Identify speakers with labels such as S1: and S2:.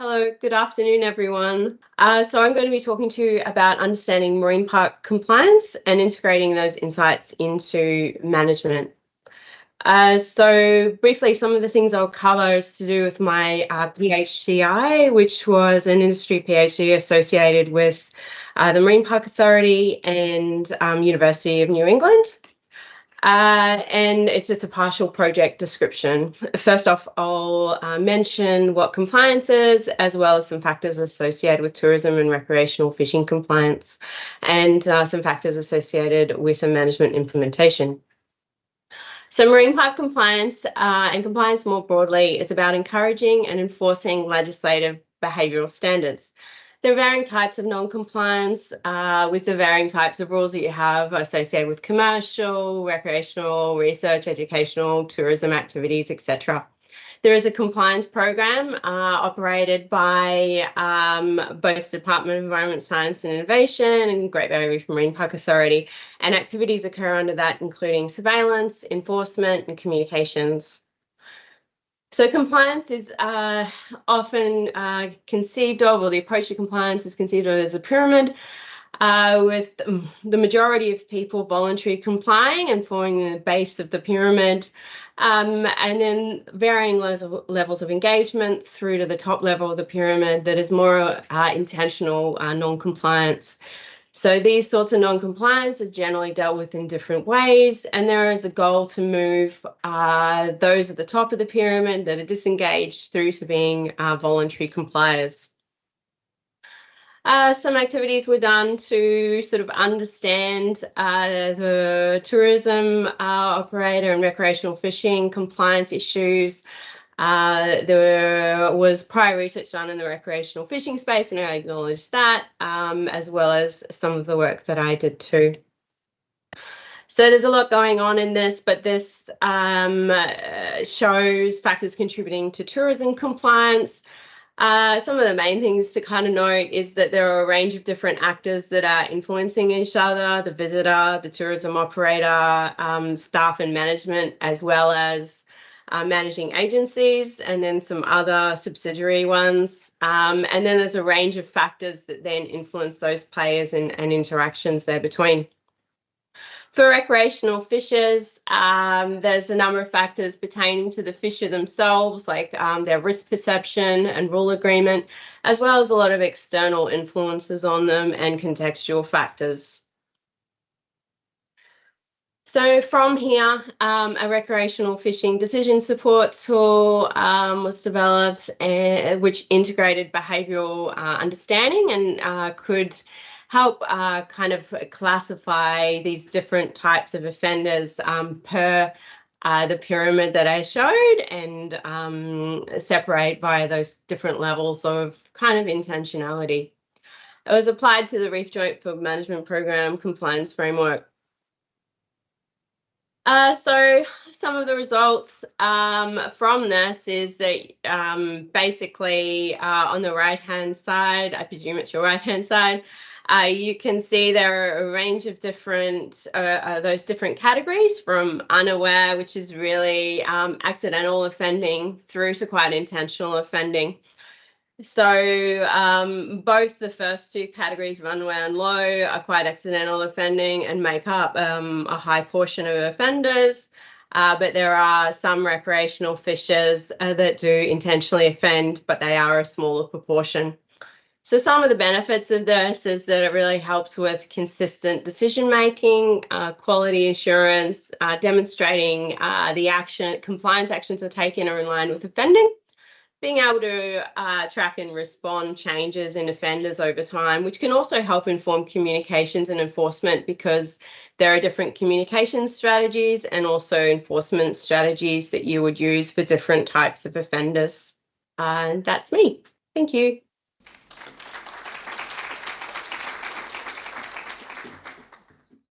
S1: Hello, good afternoon, everyone. So I'm going to be talking to you about understanding marine park compliance and integrating those insights into management. So briefly, some of the things I'll cover is to do with my PhDI, which was an industry PhD associated with the Marine Park Authority and University of New England. And it's just a partial project description. First off, I'll mention what compliance is, as well as some factors associated with tourism and recreational fishing compliance, and some factors associated with a management implementation. So marine park compliance and compliance more broadly, it's about encouraging and enforcing legislative behavioural standards. There are varying types of non-compliance with the varying types of rules that you have associated with commercial, recreational, research, educational, tourism activities, etc. There is a compliance program operated by both the Department of Environment, Science and Innovation and Great Barrier Reef Marine Park Authority, and activities occur under that, including surveillance, enforcement and communications. So compliance is often conceived of, or the approach to compliance is conceived of as a pyramid, with the majority of people voluntarily complying and forming the base of the pyramid, and then varying levels of engagement through to the top level of the pyramid that is more intentional non-compliance. So these sorts of non-compliance are generally dealt with in different ways, and there is a goal to move those at the top of the pyramid that are disengaged through to being voluntary compliers. Some activities were done to sort of understand the tourism operator and recreational fishing compliance issues. There was prior research done in the recreational fishing space, and I acknowledge that, as well as some of the work that I did too. So there's a lot going on in this, but this shows factors contributing to tourism compliance. Some of the main things to kind of note is that there are a range of different actors that are influencing each other: the visitor, the tourism operator, staff and management, as well as managing agencies, and then some other subsidiary ones. And then there's a range of factors that then influence those players and interactions there between. For recreational fishers, there's a number of factors pertaining to the fisher themselves, like their risk perception and rule agreement, as well as a lot of external influences on them and contextual factors. So from here, a recreational fishing decision support tool was developed, which integrated behavioural understanding and could help kind of classify these different types of offenders per the pyramid that I showed, and separate via those different levels of kind of intentionality. It was applied to the Reef Joint Field Management Program compliance framework. So some of the results from this is that basically on the right-hand side, I presume it's your right-hand side, you can see there are a range of different, those different categories, from unaware, which is really accidental offending, through to quite intentional offending. So both the first two categories of unaware and low are quite accidental offending and make up a high portion of offenders, but there are some recreational fishers that do intentionally offend, but they are a smaller proportion. So some of the benefits of this is that it really helps with consistent decision making, quality assurance, demonstrating the compliance actions are taken are in line with offending, being able to track and respond changes in offenders over time, which can also help inform communications and enforcement, because there are different communication strategies and also enforcement strategies that you would use for different types of offenders. And that's me. Thank you.